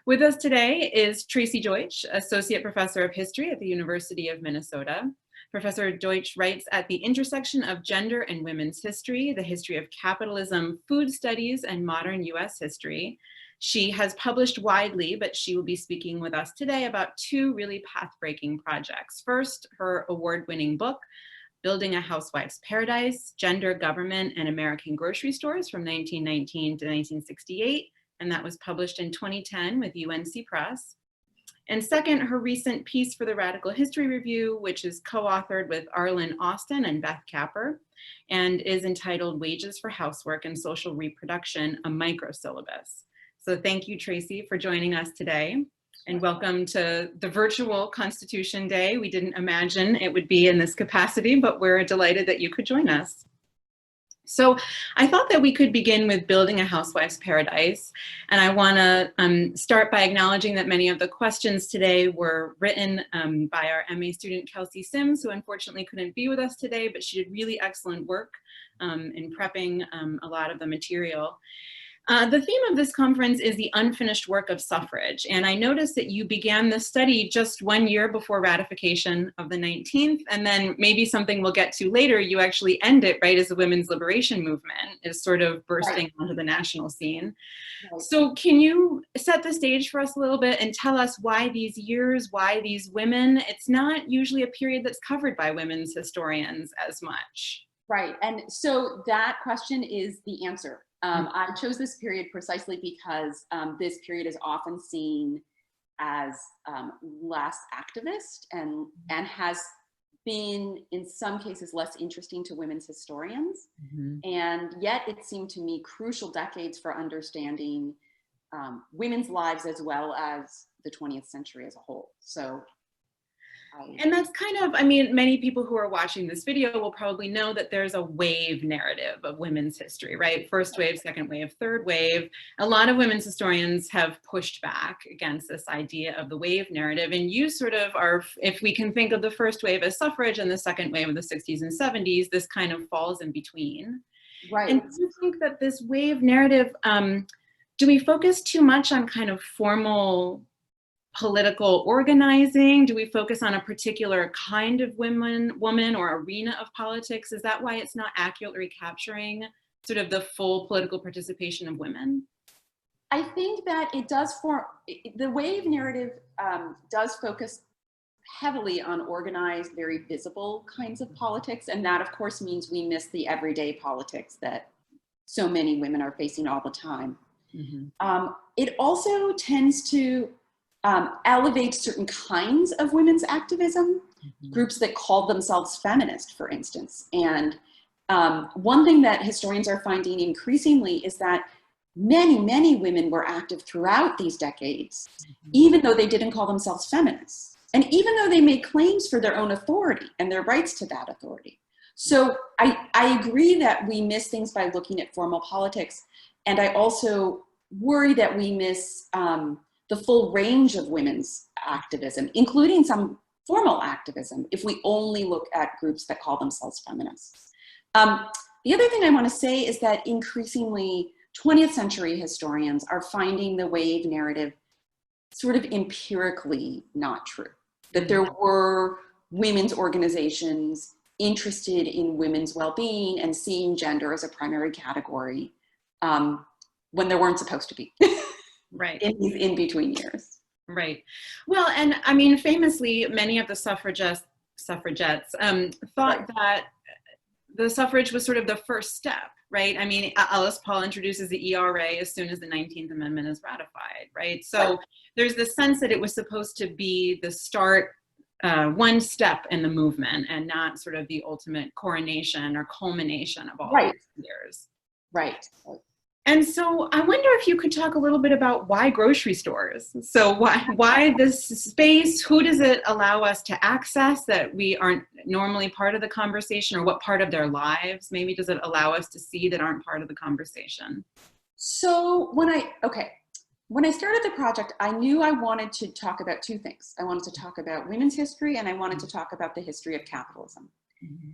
With us today is Tracey Deutsch, Associate Professor of History at the University of Minnesota. Professor Deutsch writes at the intersection of gender and women's history, the history of capitalism, food studies, and modern US history. She has published widely, but she will be speaking with us today about two really path-breaking projects. First, her award-winning book, Building a Housewife's Paradise, Gender, Government, and American Grocery Stores from 1919 to 1968, and that was published in 2010 with UNC Press. And second, her recent piece for the Radical History Review, which is co-authored with Arlen Austin and Beth Capper, and is entitled Wages for Housework and Social Reproduction, a Microsyllabus. So thank you, Tracey, for joining us today. And welcome to the virtual Constitution Day. We didn't imagine it would be in this capacity, but we're delighted that you could join us. So I thought that we could begin with Building a Housewife's Paradise. And I want to start by acknowledging that many of the questions today were written by our MA student, Kelsey Sims, who unfortunately couldn't be with us today, but she did really excellent work in prepping a lot of the material. The theme of this conference is the unfinished work of suffrage. And I noticed that you began this study just 1 year before ratification of the 19th. And then maybe something we'll get to later, you actually end it right as the women's liberation movement is sort of bursting onto the national scene. So can you set the stage for us a little bit and tell us why these years, why these women? It's not usually a period that's covered by women's historians as much. Right, and so that question is the answer. I chose this period precisely because this period is often seen as less activist and has been, in some cases, less interesting to women's historians. And yet it seemed to me crucial decades for understanding women's lives as well as the 20th century as a whole. So. And that's kind of, I mean, many people who are watching this video will probably know that there's a wave narrative of women's history, right? First wave, second wave, third wave. A lot of women's historians have pushed back against this idea of the wave narrative. And you sort of are, if we can think of the first wave as suffrage and the second wave of the 60s and 70s, this kind of falls in between. Right. And do you think that this wave narrative, do we focus too much on kind of formal political organizing? Do we focus on a particular kind of woman or arena of politics? Is that why it's not accurately capturing sort of the full political participation of women? I think that it does the wave narrative does focus heavily on organized, very visible kinds of politics. And that of course means we miss the everyday politics that so many women are facing all the time. It also tends to elevate certain kinds of women's activism, groups that call themselves feminist, for instance. And one thing that historians are finding increasingly is that many, many women were active throughout these decades, even though they didn't call themselves feminists. And even though they made claims for their own authority and their rights to that authority. So I agree that we miss things by looking at formal politics. And I also worry that we miss the full range of women's activism, including some formal activism, if we only look at groups that call themselves feminists. The other thing I want to say is that increasingly 20th century historians are finding the wave narrative sort of empirically not true, that there were women's organizations interested in women's well-being and seeing gender as a primary category when there weren't supposed to be. Right. In these in-between years. Right. Well, and I mean, famously, many of the suffragettes thought that the suffrage was sort of the first step, right? I mean, Alice Paul introduces the ERA as soon as the 19th Amendment is ratified, right? So there's the sense that it was supposed to be the start, one step in the movement and not sort of the ultimate coronation or culmination of all these years. Right. And so I wonder if you could talk a little bit about why grocery stores? So why this space? Who does it allow us to access that we aren't normally part of the conversation, or what part of their lives maybe does it allow us to see that aren't part of the conversation? So when I started the project, I knew I wanted to talk about two things. I wanted to talk about women's history and I wanted to talk about the history of capitalism.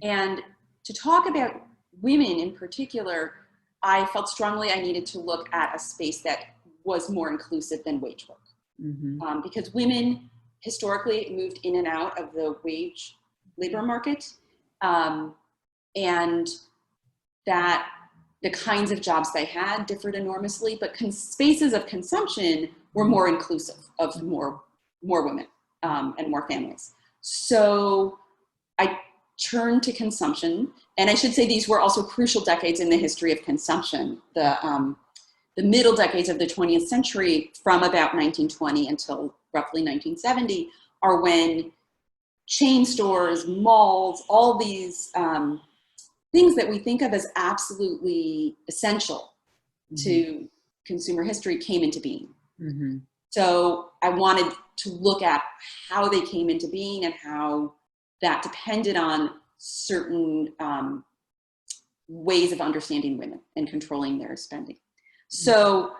And to talk about women in particular, I felt strongly I needed to look at a space that was more inclusive than wage work. because women historically moved in and out of the wage labor market, and that the kinds of jobs they had differed enormously, but spaces of consumption were more inclusive of more women and more families. So I turned to consumption, and I should say these were also crucial decades in the history of consumption. The middle decades of the 20th century, from about 1920 until roughly 1970, are when chain stores, malls, all these things that we think of as absolutely essential to consumer history came into being. So I wanted to look at how they came into being and how that depended on certain ways of understanding women and controlling their spending. So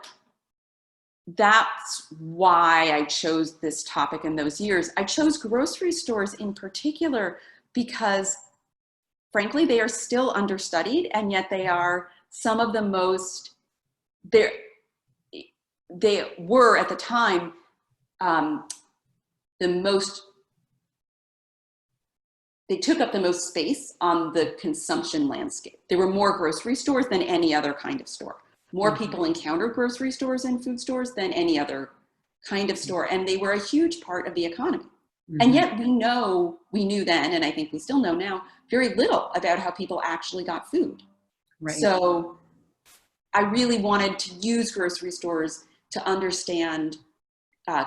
that's why I chose this topic in those years. I chose grocery stores in particular because, frankly, they are still understudied, and yet they are some of the most, they were at the time they took up the most space on the consumption landscape. There were more grocery stores than any other kind of store. More people encountered grocery stores and food stores than any other kind of store, and they were a huge part of the economy. And yet we knew then, and I think we still know now, very little about how people actually got food. Right. So I really wanted to use grocery stores to understand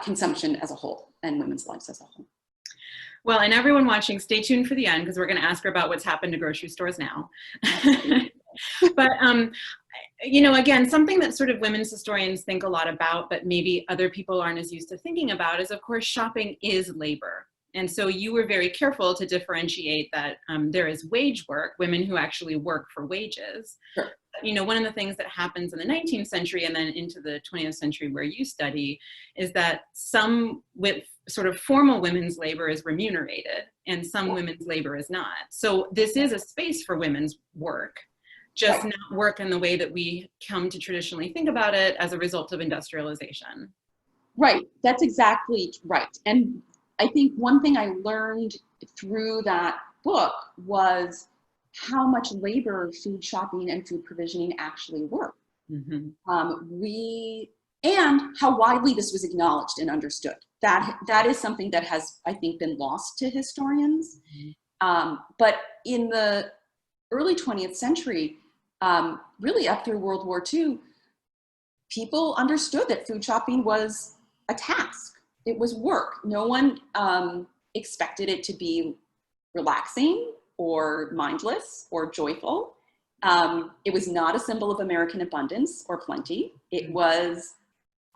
consumption as a whole and women's lives as a whole. Well, and everyone watching, stay tuned for the end, because we're going to ask her about what's happened to grocery stores now. But, you know, again, something that sort of women's historians think a lot about, but maybe other people aren't as used to thinking about, is, of course, shopping is labor. And so you were very careful to differentiate that there is wage work, women who actually work for wages. Sure. You know, one of the things that happens in the 19th century and then into the 20th century where you study is that some with sort of formal women's labor is remunerated and some women's labor is not. So this is a space for women's work, just not work in the way that we come to traditionally think about it as a result of industrialization. Right, that's exactly right. And I think one thing I learned through that book was how much labor food shopping and food provisioning actually were. And how widely this was acknowledged and understood. That is something that has, I think, been lost to historians. But in the early 20th century, really up through World War II, people understood that food shopping was a task. It was work. No one expected it to be relaxing or mindless or joyful. It was not a symbol of American abundance or plenty. It was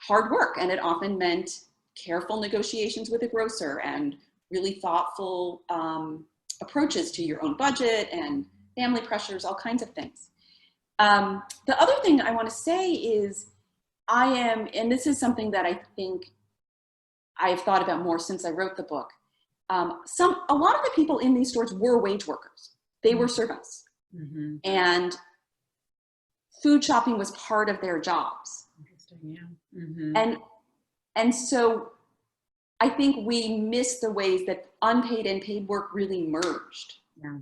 hard work, and it often meant careful negotiations with a grocer and really thoughtful approaches to your own budget and family pressures, all kinds of things. The other thing I want to say is and this is something that I think I've thought about more since I wrote the book. A lot of the people in these stores were wage workers. They were servants. And food shopping was part of their jobs. Interesting, yeah. And so I think we miss the ways that unpaid and paid work really merged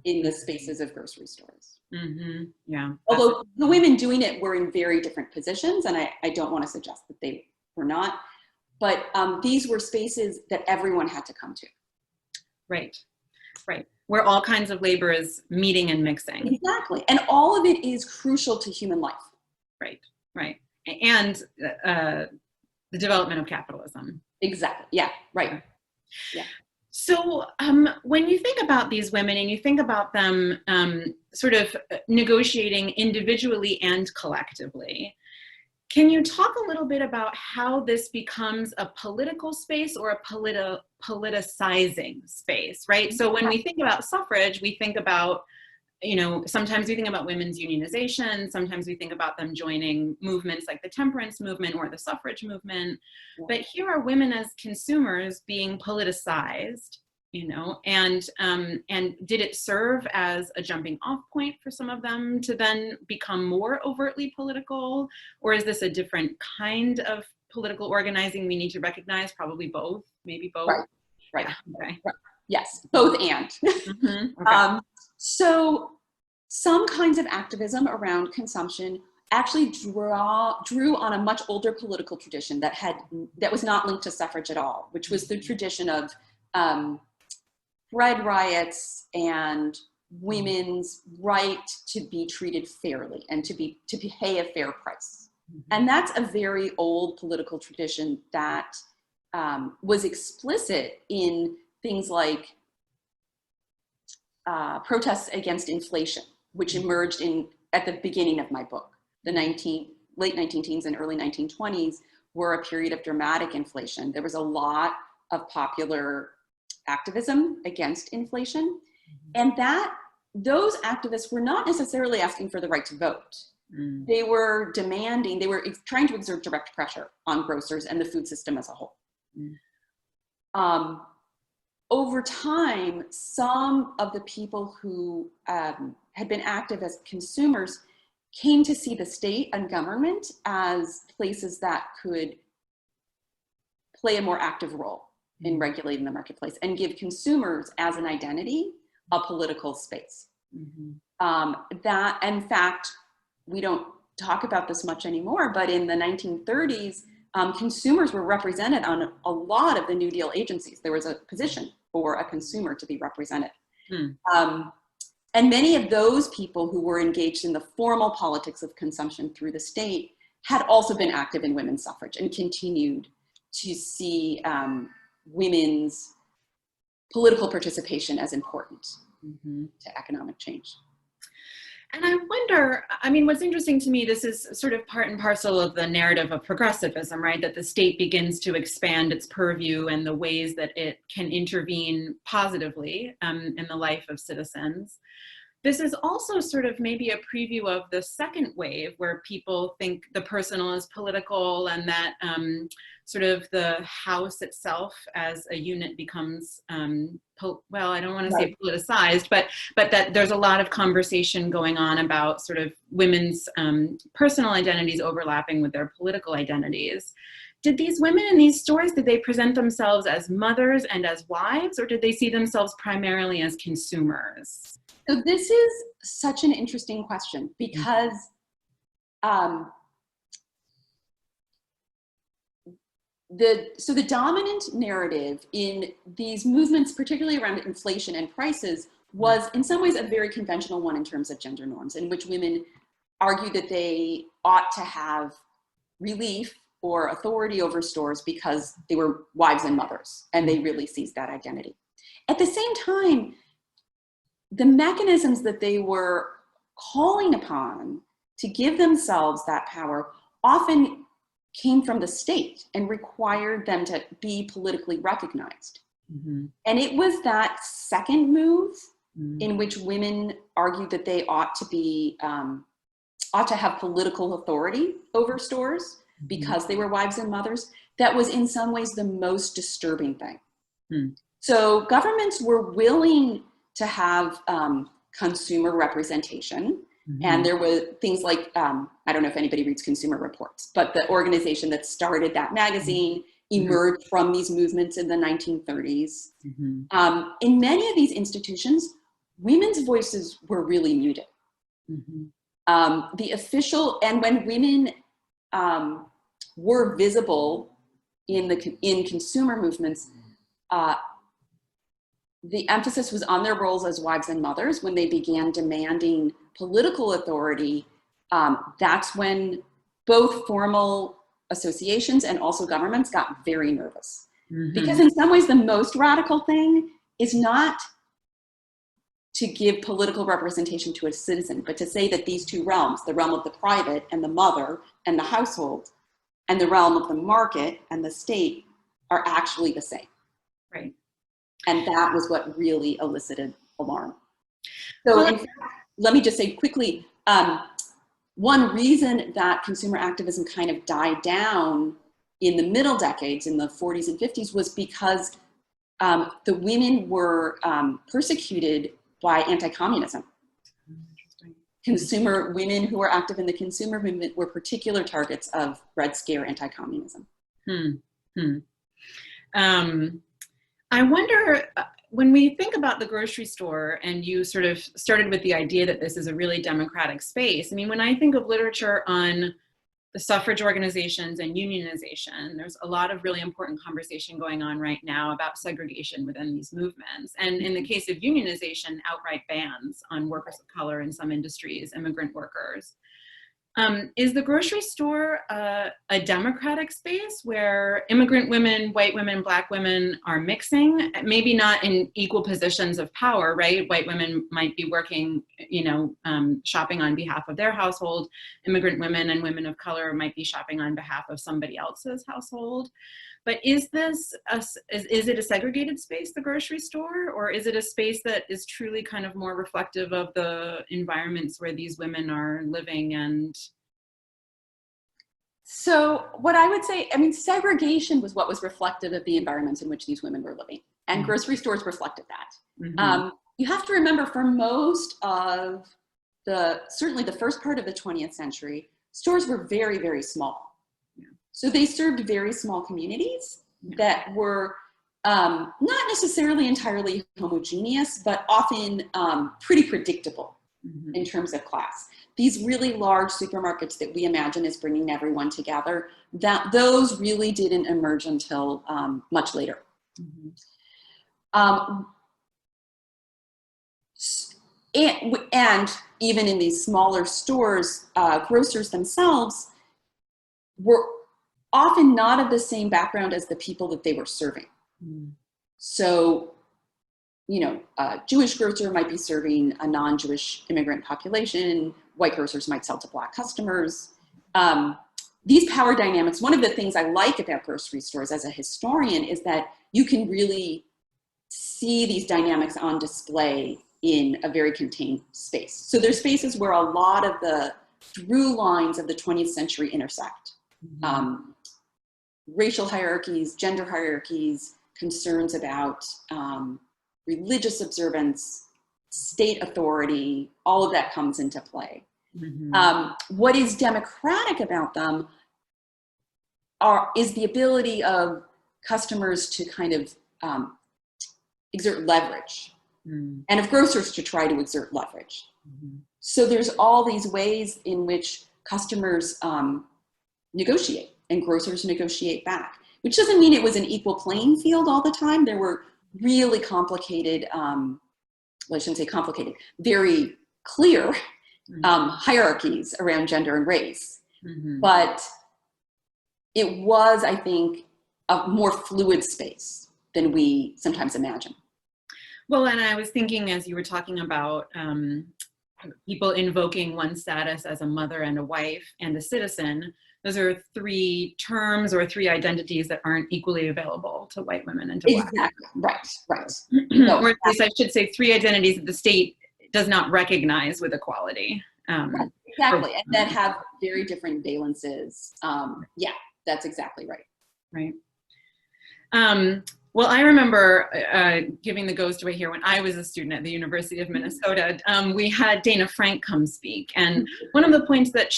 in the spaces of grocery stores. Yeah. Although the women doing it were in very different positions, and I don't want to suggest that they were not, but these were spaces that everyone had to come to. Right, where all kinds of labor is meeting and mixing. Exactly, and all of it is crucial to human life. Right, and the development of capitalism. Exactly, yeah, right. Yeah. So when you think about these women and you think about them sort of negotiating individually and collectively, can you talk a little bit about how this becomes a political space or a politicizing space, right? So when we think about suffrage, we think about, you know, sometimes we think about women's unionization, sometimes we think about them joining movements like the temperance movement or the suffrage movement, but here are women as consumers being politicized, you know, and did it serve as a jumping off point for some of them to then become more overtly political, or is this a different kind of political organizing we need to recognize? Probably both, maybe both. Right, right. Yeah, okay. Right. Yes, both and. Mm-hmm. Okay. So some kinds of activism around consumption actually drew on a much older political tradition that was not linked to suffrage at all, which was the tradition of bread riots and women's right to be treated fairly and to pay a fair price. Mm-hmm. And that's a very old political tradition that was explicit in things like protests against inflation, which emerged at the beginning of my book. The late 19 teens and early 1920s were a period of dramatic inflation. There was a lot of popular activism against inflation, and those activists were not necessarily asking for the right to vote. They were trying to exert direct pressure on grocers and the food system as a whole. Over time, some of the people who had been active as consumers came to see the state and government as places that could play a more active role in regulating the marketplace and give consumers as an identity a political space. That, in fact, we don't talk about this much anymore, but in the 1930s, consumers were represented on a lot of the New Deal agencies. There was a position for a consumer to be represented. And many of those people who were engaged in the formal politics of consumption through the state had also been active in women's suffrage and continued to see women's political participation as important to economic change. And I wonder, I mean, what's interesting to me, this is sort of part and parcel of the narrative of progressivism, right? That the state begins to expand its purview and the ways that it can intervene positively in the life of citizens. This is also sort of maybe a preview of the second wave where people think the personal is political and that sort of the house itself as a unit becomes, well, I don't want to say politicized, but that there's a lot of conversation going on about sort of women's personal identities overlapping with their political identities. Did these women in these stories, did they present themselves as mothers and as wives, or did they see themselves primarily as consumers? So this is such an interesting question because the dominant narrative in these movements, particularly around inflation and prices, was in some ways a very conventional one in terms of gender norms, in which women argued that they ought to have relief or authority over stores because they were wives and mothers, and they really seized that identity. At the same time, the mechanisms that they were calling upon to give themselves that power often came from the state and required them to be politically recognized. And it was that second move in which women argued that they ought to have political authority over stores because they were wives and mothers, that was in some ways the most disturbing thing. So governments were willing to have consumer representation. And there were things like, I don't know if anybody reads Consumer Reports, but the organization that started that magazine emerged from these movements in the 1930s. In many of these institutions, women's voices were really muted. The official, and when women were visible in consumer movements, the emphasis was on their roles as wives and mothers. When they began demanding political authority, that's when both formal associations and also governments got very nervous. Because in some ways, the most radical thing is not to give political representation to a citizen, but to say that these two realms, the realm of the private and the mother and the household, and the realm of the market and the state are actually the same. Right. And that was what really elicited alarm. So in fact, let me just say quickly, one reason that consumer activism kind of died down in the middle decades, in the 40s and 50s, was because the women were persecuted by anti-communism. Women who were active in the consumer movement were particular targets of Red Scare anti-communism. Hmm. Hmm. I wonder, when we think about the grocery store, and you sort of started with the idea that this is a really democratic space. I mean, when I think of literature on the suffrage organizations and unionization, there's a lot of really important conversation going on right now about segregation within these movements. And in the case of unionization, outright bans on workers of color in some industries, immigrant workers. Is the grocery store a democratic space where immigrant women, white women, Black women are mixing? Maybe not in equal positions of power, right? White women might be working, shopping on behalf of their household. Immigrant women and women of color might be shopping on behalf of somebody else's household. But is it a segregated space, the grocery store, or is it a space that is truly kind of more reflective of the environments where these women are living? And so what I would say, I mean, segregation was what was reflective of the environments in which these women were living, and grocery stores reflected that. You have to remember, for most of certainly the first part of the 20th century, stores were very, very small. So they served very small communities that were not necessarily entirely homogeneous, but often pretty predictable in terms of class. These really large supermarkets that we imagine as bringing everyone together, those really didn't emerge until much later. And even in these smaller stores, grocers themselves were often not of the same background as the people that they were serving. So, a Jewish grocer might be serving a non-Jewish immigrant population. White grocers might sell to Black customers. These power dynamics, one of the things I like about grocery stores as a historian is that you can really see these dynamics on display in a very contained space. So there's spaces where a lot of the through lines of the 20th century intersect. Racial hierarchies, gender hierarchies, concerns about religious observance, state authority, all of that comes into play. What is democratic about them is the ability of customers to kind of exert leverage, and of grocers to try to exert leverage. So there's all these ways in which customers negotiate and grocers negotiate back, which doesn't mean it was an equal playing field all the time. There were really complicated, well, I shouldn't say complicated, very clear hierarchies around gender and race. But it was, I think, a more fluid space than we sometimes imagine. Well, and I was thinking, as you were talking about people invoking one status as a mother and a wife and a citizen, those are three terms or three identities that aren't equally available to white women and to Black women. Right. No, or at least I should say three identities that the state does not recognize with equality. Right, exactly, and that have very different valences. Yeah, that's exactly right. Right. Well, I remember giving the ghost away here when I was a student at the University of Minnesota. We had Dana Frank come speak. And one of the points that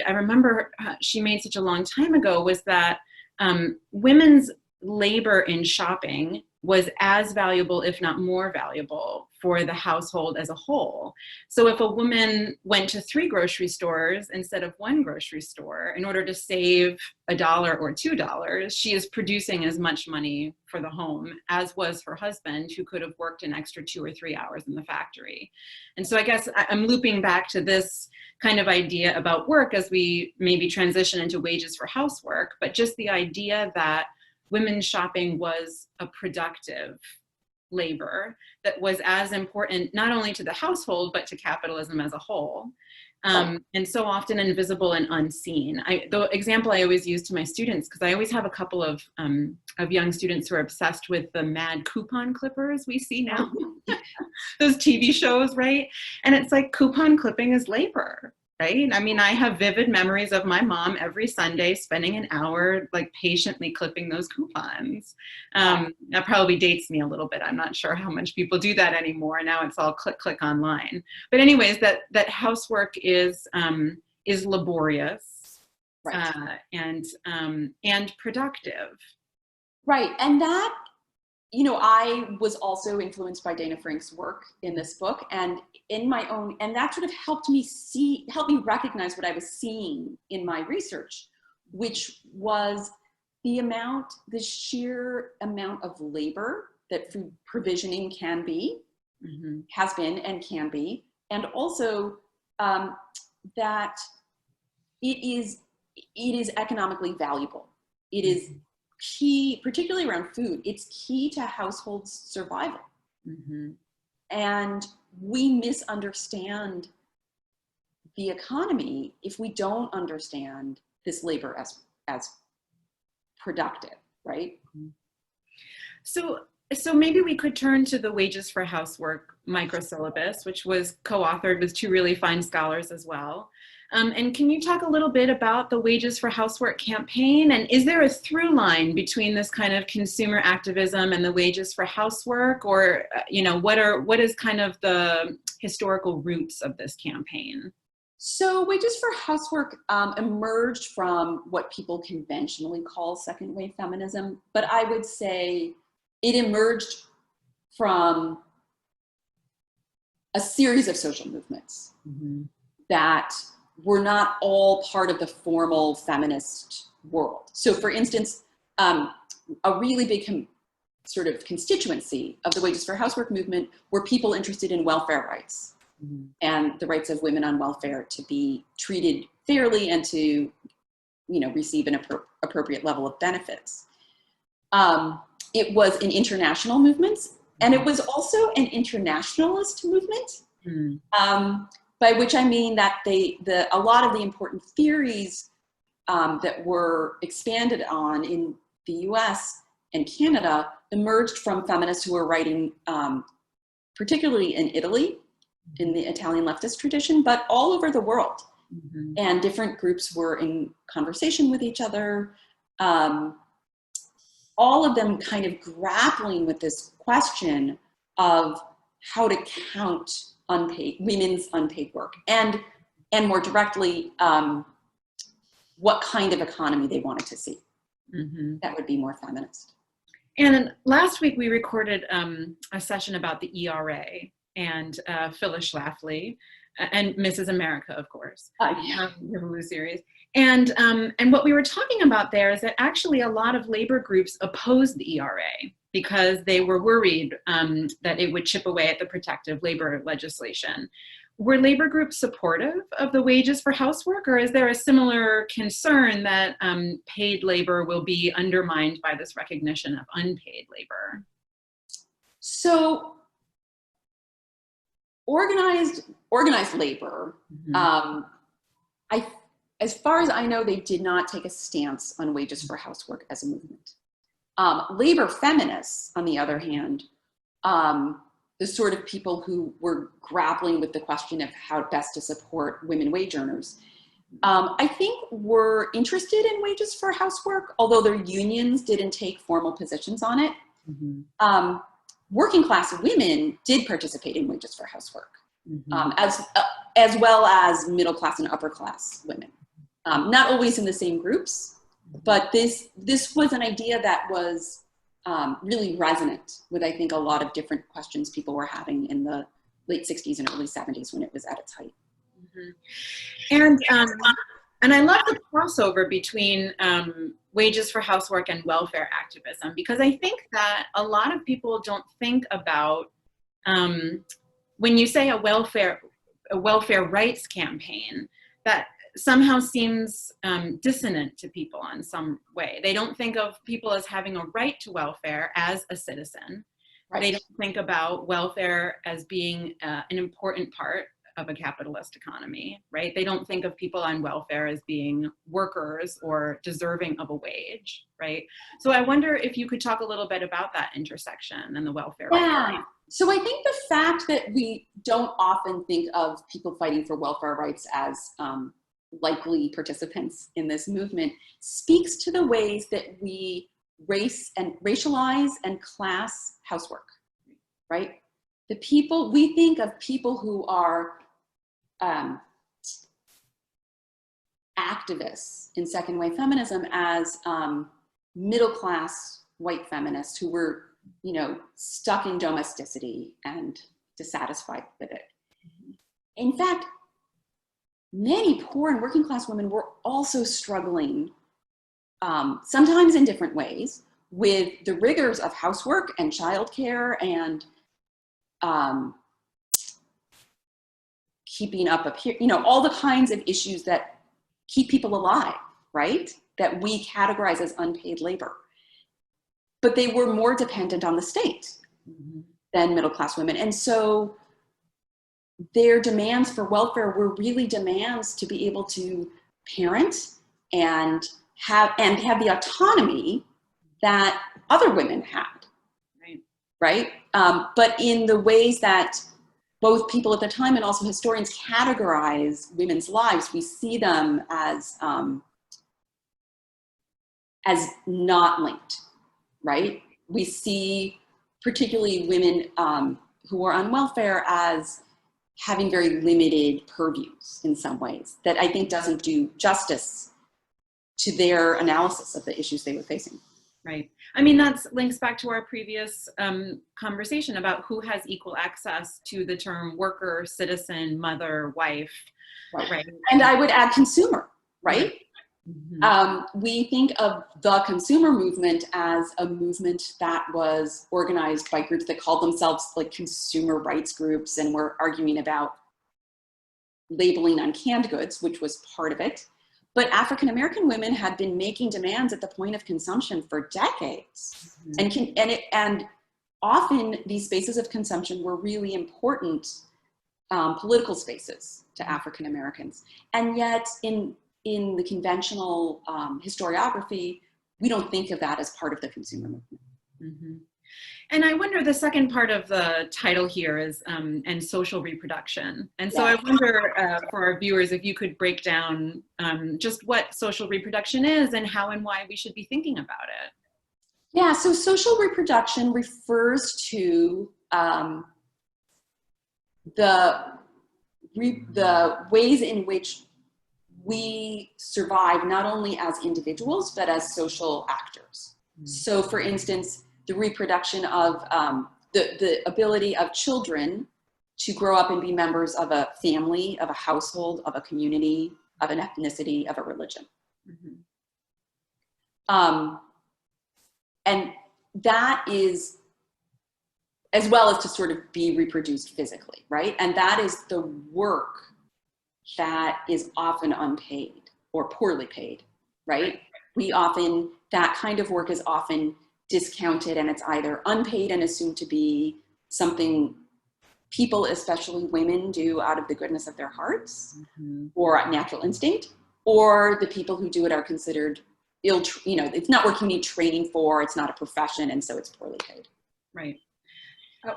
I remember she made such a long time ago was that women's labor in shopping was as valuable, if not more valuable, for the household as a whole. So if a woman went to 3 grocery stores instead of 1 grocery store in order to save $1 or $2, she is producing as much money for the home as was her husband, who could have worked an extra 2 or 3 hours in the factory. And so I guess I'm looping back to this kind of idea about work as we maybe transition into wages for housework, but just the idea that women's shopping was a productive labor that was as important not only to the household, but to capitalism as a whole. And so often invisible and unseen. The example I always use to my students, because I always have a couple of young students who are obsessed with the mad coupon clippers we see now, those TV shows, right? And it's like coupon clipping is labor, right? I mean, I have vivid memories of my mom every Sunday spending an hour like patiently clipping those coupons. That probably dates me a little bit. I'm not sure how much people do that anymore. Now it's all click, click online. But anyways, that housework is laborious. Right. And productive. Right, and that, you know, I was also influenced by Dana Frank's work in this book, and in my own, and that sort of helped me recognize what I was seeing in my research, which was the sheer amount of labor that food provisioning can be, has been and can be, and also that it is economically valuable. It is key, particularly around food, it's key to households' survival. And we misunderstand the economy if we don't understand this labor as productive, right? So maybe we could turn to the Wages for Housework microsyllabus, which was co-authored with two really fine scholars as well. And can you talk a little bit about the Wages for Housework campaign? And is there a through line between this kind of consumer activism and the Wages for Housework? Or, you know, what is kind of the historical roots of this campaign? So Wages for Housework emerged from what people conventionally call second wave feminism, but I would say it emerged from a series of social movements that were not all part of the formal feminist world. So for instance, a really big sort of constituency of the Wages for Housework movement were people interested in welfare rights and the rights of women on welfare to be treated fairly and to, you know, receive an appropriate level of benefits. It was an international movement, and it was also an internationalist movement, by which I mean that a lot of the important theories that were expanded on in the US and Canada emerged from feminists who were writing, particularly in Italy, in the Italian leftist tradition, but all over the world. And different groups were in conversation with each other. All of them kind of grappling with this question of how to count women's unpaid work, and more directly, what kind of economy they wanted to see that would be more feminist. And last week we recorded a session about the ERA and Phyllis Schlafly and Mrs. America, of course, the Hulu series. And what we were talking about there is that actually a lot of labor groups opposed the ERA because they were worried that it would chip away at the protective labor legislation. Were labor groups supportive of the Wages for Housework, or is there a similar concern that paid labor will be undermined by this recognition of unpaid labor? So organized labor, as far as I know, they did not take a stance on Wages for Housework as a movement. Labor feminists, on the other hand, the sort of people who were grappling with the question of how best to support women wage earners, I think were interested in Wages for Housework, although their unions didn't take formal positions on it. Working class women did participate in Wages for Housework, as well as middle class and upper class women. Not always in the same groups, but this was an idea that was really resonant with, I think, a lot of different questions people were having in the late 60s and early 70s when it was at its height. And I love the crossover between Wages for Housework and welfare activism, because I think that a lot of people don't think about, when you say a welfare rights campaign, that somehow seems dissonant to people in some way. They don't think of people as having a right to welfare as a citizen. Right. They don't think about welfare as being an important part of a capitalist economy, right? They don't think of people on welfare as being workers or deserving of a wage, right? So I wonder if you could talk a little bit about that intersection and the welfare. Yeah. So I think the fact that we don't often think of people fighting for welfare rights as likely participants in this movement speaks to the ways that we racialize and class housework, right? We think of people who are activists in second wave feminism as middle-class white feminists who were, you know, stuck in domesticity and dissatisfied with it. In fact, many poor and working class women were also struggling, sometimes in different ways, with the rigors of housework and childcare and keeping up, you know, all the kinds of issues that keep people alive, right? That we categorize as unpaid labor. But they were more dependent on the state than middle-class women. And so their demands for welfare were really demands to be able to parent and have the autonomy that other women had, right? But in the ways that both people at the time and also historians categorize women's lives, we see them as not linked, right? We see particularly women who are on welfare as having very limited purviews in some ways that I think doesn't do justice to their analysis of the issues they were facing. Right. I mean, that links back to our previous conversation about who has equal access to the term worker, citizen, mother, wife. Right. And I would add consumer, right? We think of the consumer movement as a movement that was organized by groups that called themselves like consumer rights groups and were arguing about labeling on canned goods, which was part of it. But African-American women had been making demands at the point of consumption for decades. And often these spaces of consumption were really important political spaces to African-Americans. And yet in the conventional historiography, we don't think of that as part of the consumer movement. And I wonder, the second part of the title here is and social reproduction. And so I wonder for our viewers, if you could break down just what social reproduction is and how and why we should be thinking about it. Yeah, so social reproduction refers to the ways in which we survive not only as individuals, but as social actors. So for instance, the reproduction of the ability of children to grow up and be members of a family, of a household, of a community, of an ethnicity, of a religion. And that is, as well as to sort of be reproduced physically, right? And that is the work that is often unpaid or poorly paid, right? That kind of work is often discounted, and it's either unpaid and assumed to be something people, especially women, do out of the goodness of their hearts or natural instinct, or the people who do it are considered it's not work you need training for, it's not a profession, and so it's poorly paid. Right.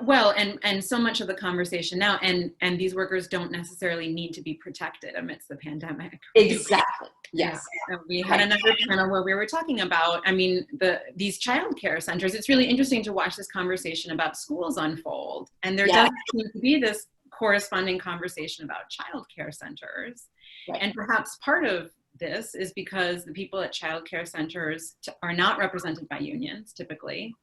Well, and so much of the conversation now, and these workers don't necessarily need to be protected amidst the pandemic. Exactly. Yes. We had another panel where we were talking about, I mean, these childcare centers. It's really interesting to watch this conversation about schools unfold, and there doesn't seem to be this corresponding conversation about childcare centers. Right. And perhaps part of this is because the people at childcare centers are not represented by unions typically.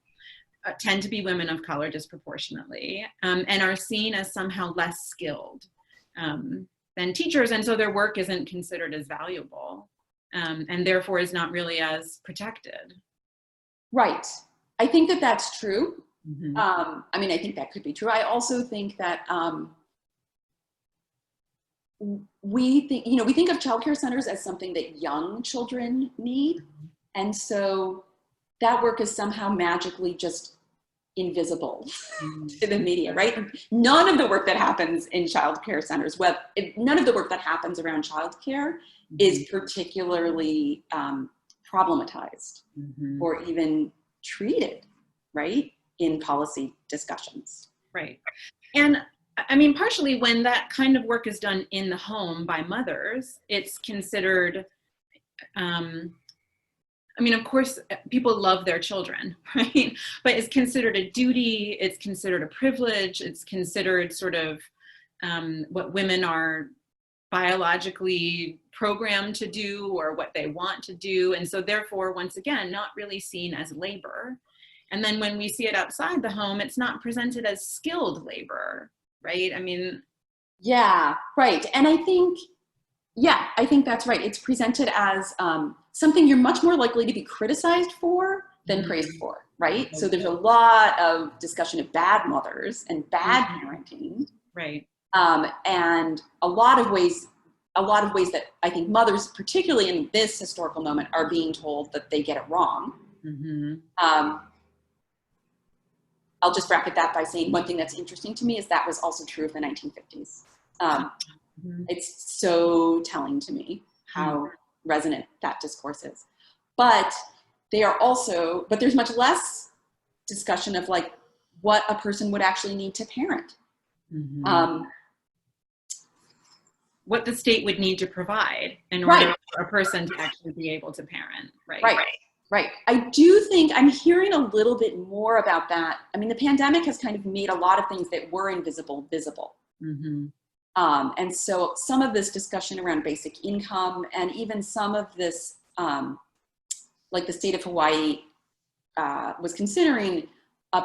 Tend to be women of color disproportionately, and are seen as somehow less skilled than teachers, and so their work isn't considered as valuable, and therefore is not really as protected. Right. I think that that's true. I mean, I think that could be true. I also think that we think of childcare centers as something that young children need, and so that work is somehow magically just invisible to the media, right? None of the work that happens in childcare centers, none of the work that happens around childcare is particularly problematized or even treated, right, in policy discussions. Right. And I mean, partially when that kind of work is done in the home by mothers, it's considered, I mean, of course, people love their children, right? But it's considered a duty, it's considered a privilege, it's considered sort of what women are biologically programmed to do or what they want to do. And so therefore, once again, not really seen as labor. And then when we see it outside the home, it's not presented as skilled labor, right? I mean. Yeah, right. And I think that's right. It's presented as something you're much more likely to be criticized for than praised for, right? So there's a lot of discussion of bad mothers and bad parenting. Right. And a lot of ways that I think mothers, particularly in this historical moment, are being told that they get it wrong. I'll just wrap it that by saying one thing that's interesting to me is that was also true of the 1950s. It's so telling to me how resonant that discourse is. But there's much less discussion of like what a person would actually need to parent. What the state would need to provide in order for a person to actually be able to parent, right? Right. I do think I'm hearing a little bit more about that. I mean, the pandemic has kind of made a lot of things that were invisible, visible. And so some of this discussion around basic income and even some of this, like the state of Hawaii was considering a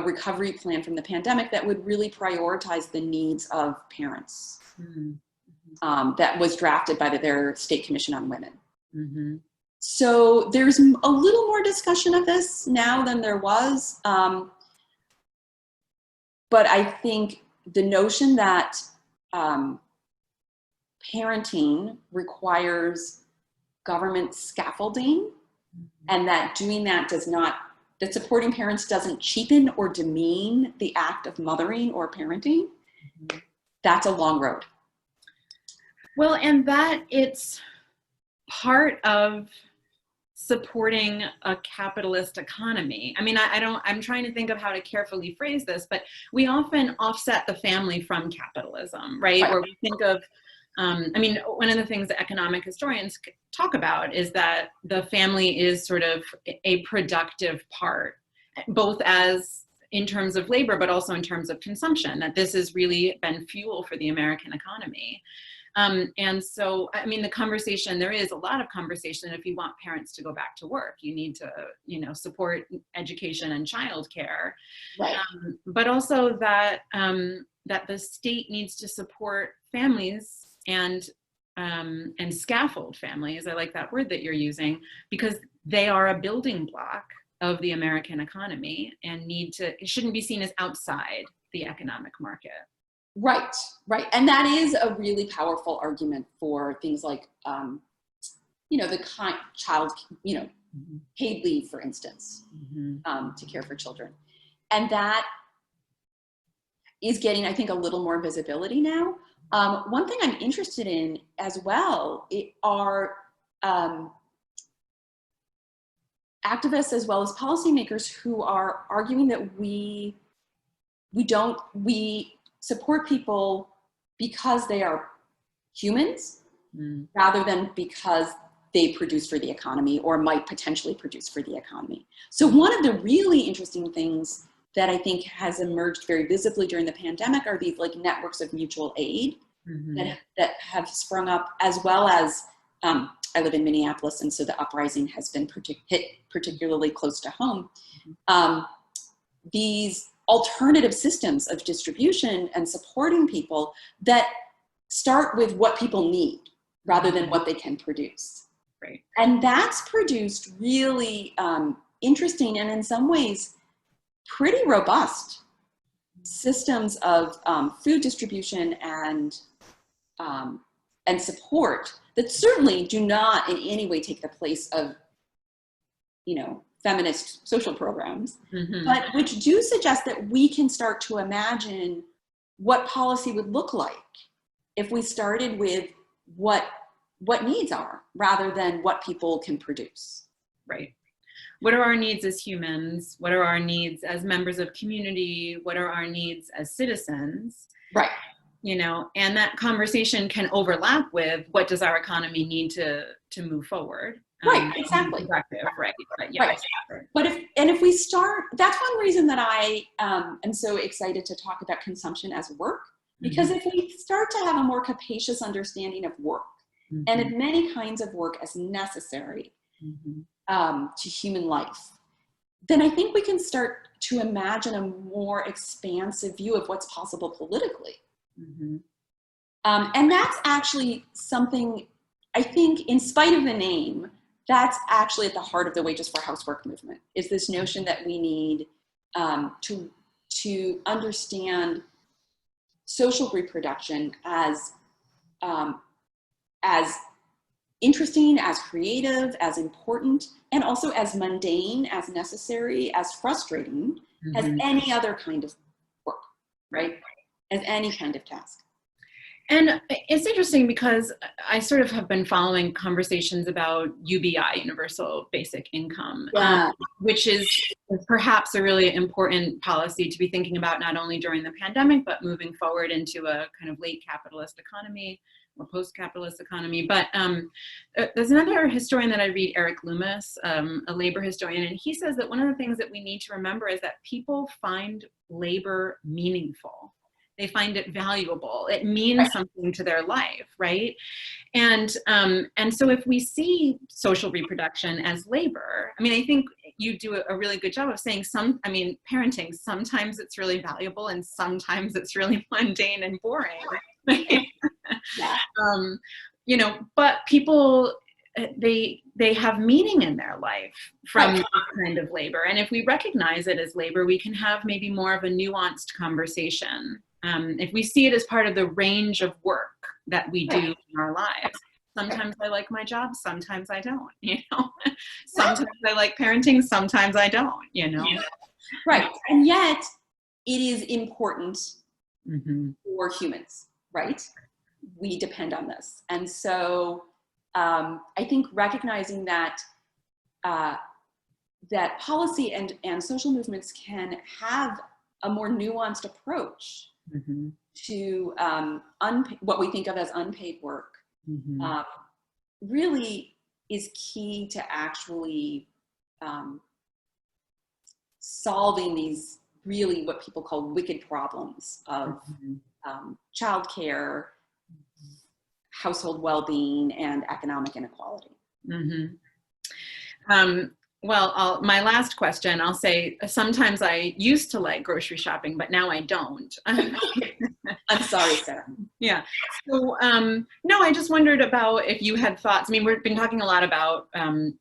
recovery plan from the pandemic that would really prioritize the needs of parents. That was drafted by their state commission on women. So there's a little more discussion of this now than there was. But I think the notion that parenting requires government scaffolding and that doing that that supporting parents doesn't cheapen or demean the act of mothering or parenting, that's a long road. Well, and that it's part of supporting a capitalist economy. I mean, I'm trying to think of how to carefully phrase this, but we often offset the family from capitalism, right? Where we think of, I mean, one of the things that economic historians talk about is that the family is sort of a productive part, both as in terms of labor, but also in terms of consumption, that this has really been fuel for the American economy. And so, I mean, there is a lot of conversation. If you want parents to go back to work, you need to, support education and childcare. Right. But also that the state needs to support families and scaffold families. I like that word that you're using, because they are a building block of the American economy and it shouldn't be seen as outside the economic market. Right. And that is a really powerful argument for things like, the child, paid leave, for instance, to care for children. And that is getting, I think, a little more visibility now. One thing I'm interested in as well are activists as well as policymakers who are arguing that we support people because they are humans rather than because they produce for the economy or might potentially produce for the economy. So one of the really interesting things that I think has emerged very visibly during the pandemic are these like networks of mutual aid that have sprung up, as well as I live in Minneapolis, and so the uprising has been hit particularly close to home. These alternative systems of distribution and supporting people that start with what people need rather than what they can produce. Right. And that's produced really interesting and in some ways pretty robust systems of food distribution and support that certainly do not in any way take the place of, feminist social programs, but which do suggest that we can start to imagine what policy would look like if we started with what needs are rather than what people can produce. Right. What are our needs as humans? What are our needs as members of community? What are our needs as citizens? Right. And that conversation can overlap with what does our economy need to move forward. Right, exactly. Right. But yeah, right. But if we start, that's one reason that I am so excited to talk about consumption as work, Because if we start to have a more capacious understanding of work and of many kinds of work as necessary to human life, then I think we can start to imagine a more expansive view of what's possible politically. And that's actually something, I think, in spite of the name, that's actually at the heart of the Wages for Housework movement, is this notion that we need to understand social reproduction as interesting, as creative, as important, and also as mundane, as necessary, as frustrating as any other kind of work, right? As any kind of task. And it's interesting because I sort of have been following conversations about UBI, Universal Basic Income, which is perhaps a really important policy to be thinking about not only during the pandemic, but moving forward into a kind of late capitalist economy or post-capitalist economy. But there's another historian that I read, Eric Loomis, a labor historian, and he says that one of the things that we need to remember is that people find labor meaningful. They find it valuable. It means something to their life, right? And so if we see social reproduction as labor, I mean, I think you do a really good job of saying parenting, sometimes it's really valuable and sometimes it's really mundane and boring. But people, they have meaning in their life from that kind of labor. And if we recognize it as labor, we can have maybe more of a nuanced conversation. If we see it as part of the range of work that we do in our lives. Sometimes I like my job, sometimes I don't, Sometimes I like parenting, sometimes I don't, Right, and yet it is important for humans, right? We depend on this. And so I think recognizing that that policy and social movements can have a more nuanced approach to what we think of as unpaid work really is key to actually solving these really what people call wicked problems of childcare, household well-being, and economic inequality. Well, my last question, I'll say, sometimes I used to like grocery shopping, but now I don't. I'm sorry, Sarah. Yeah. So, no, I just wondered about if you had thoughts. I mean, we've been talking a lot about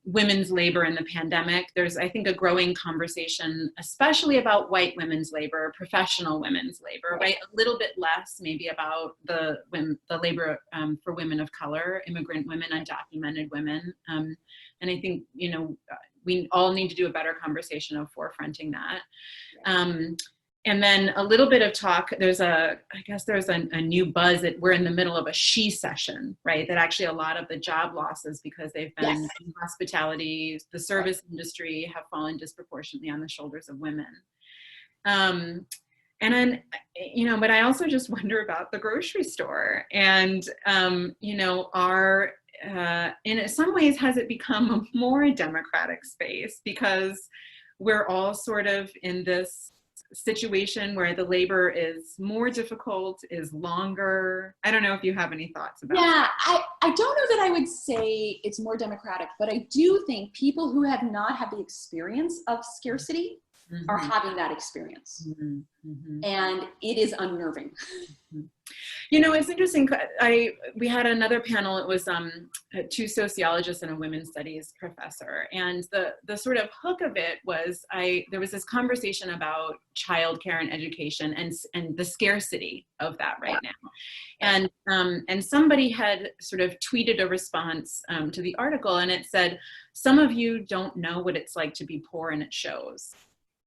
women's labor in the pandemic. There's, I think, a growing conversation, especially about white women's labor, professional women's labor, right? A little bit less maybe about the labor for women of color, immigrant women, undocumented women. And I think, we all need to do a better conversation of forefronting that. And then a little bit of talk, I guess there's a new buzz that we're in the middle of a she session, right? That actually a lot of the job losses, because they've been in hospitality, the service industry, have fallen disproportionately on the shoulders of women. And then, but I also just wonder about the grocery store and, in some ways, has it become a more democratic space because we're all sort of in this situation where the labor is more difficult, is longer. I don't know if you have any thoughts about that. I don't know that I would say it's more democratic, but I do think people who have not had the experience of scarcity are having that experience. And it is unnerving. It's interesting. We had another panel. It was two sociologists and a women's studies professor. And the sort of hook of it was there was this conversation about childcare and education and the scarcity of that right now. And somebody had sort of tweeted a response to the article, and it said, "Some of you don't know what it's like to be poor, and it shows."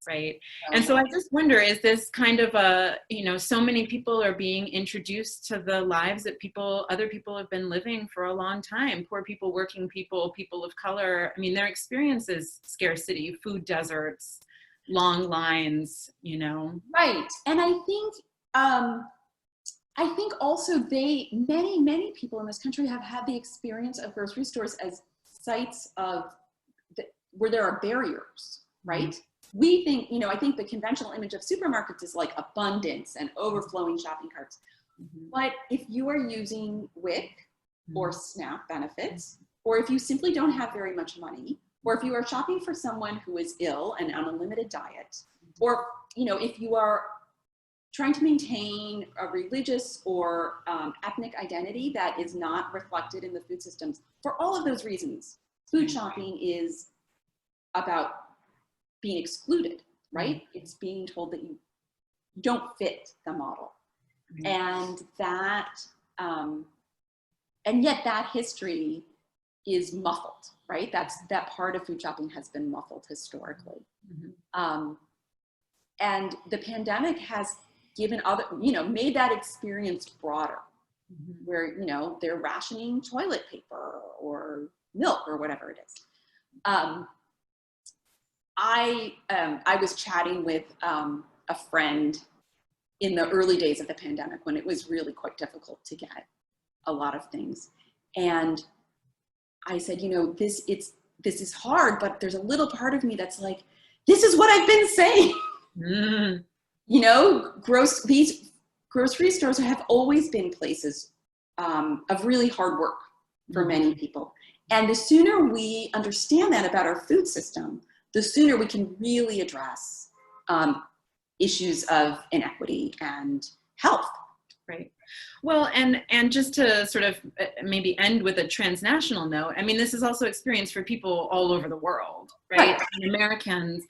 Right. And so I just wonder, is this kind of so many people are being introduced to the lives that other people have been living for a long time, poor people, working people, people of color. I mean, their experience is scarcity, food deserts, long lines, Right. And I think also many people in this country have had the experience of grocery stores as sites where there are barriers, right? We think, I think the conventional image of supermarkets is like abundance and overflowing shopping carts. But if you are using WIC or SNAP benefits, or if you simply don't have very much money, or if you are shopping for someone who is ill and on a limited diet, or if you are trying to maintain a religious or ethnic identity that is not reflected in the food systems, for all of those reasons, food shopping is about being excluded, right? It's being told that you don't fit the model. And that, and yet that history is muffled, right? That part of food shopping has been muffled historically. And the pandemic has given made that experience broader, where, they're rationing toilet paper or milk or whatever it is. I was chatting with a friend in the early days of the pandemic when it was really quite difficult to get a lot of things. And I said, this is hard, but there's a little part of me that's like, this is what I've been saying. These grocery stores have always been places of really hard work for many people. And the sooner we understand that about our food system, the sooner we can really address issues of inequity and health. Right. Well, and just to sort of maybe end with a transnational note, I mean, this is also experience for people all over the world, right? And Americans,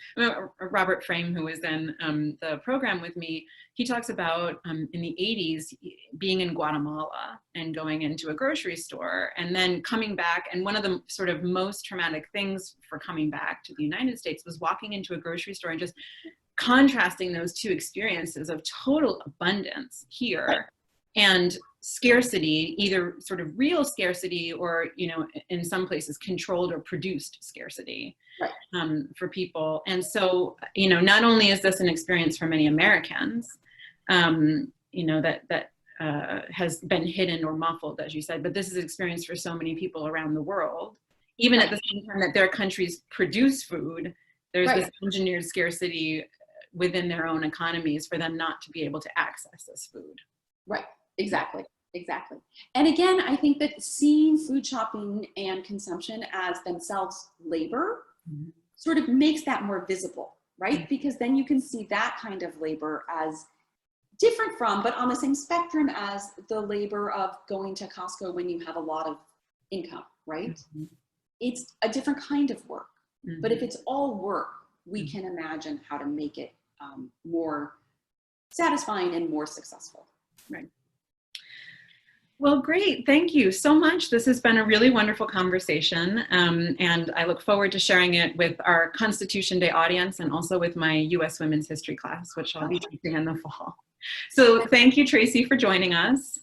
Robert Frame, who was in the program with me, he talks about in the 80s being in Guatemala and going into a grocery store and then coming back. And one of the sort of most traumatic things for coming back to the United States was walking into a grocery store and just contrasting those two experiences of total abundance here and scarcity, either sort of real scarcity or, in some places controlled or produced scarcity for people. And so, not only is this an experience for many Americans, that has been hidden or muffled, as you said, but this is an experience for so many people around the world, even at the same time that their countries produce food, there's this engineered scarcity within their own economies for them not to be able to access this food. Right, exactly. And again, I think that seeing food shopping and consumption as themselves labor sort of makes that more visible, right? Because then you can see that kind of labor as different from, but on the same spectrum as the labor of going to Costco when you have a lot of income, right? It's a different kind of work. But if it's all work, we can imagine how to make it more satisfying and more successful. Right. Well, great. Thank you so much. This has been a really wonderful conversation. And I look forward to sharing it with our Constitution Day audience and also with my U.S. Women's History class, which I'll be teaching in the fall. So thank you, Tracey, for joining us.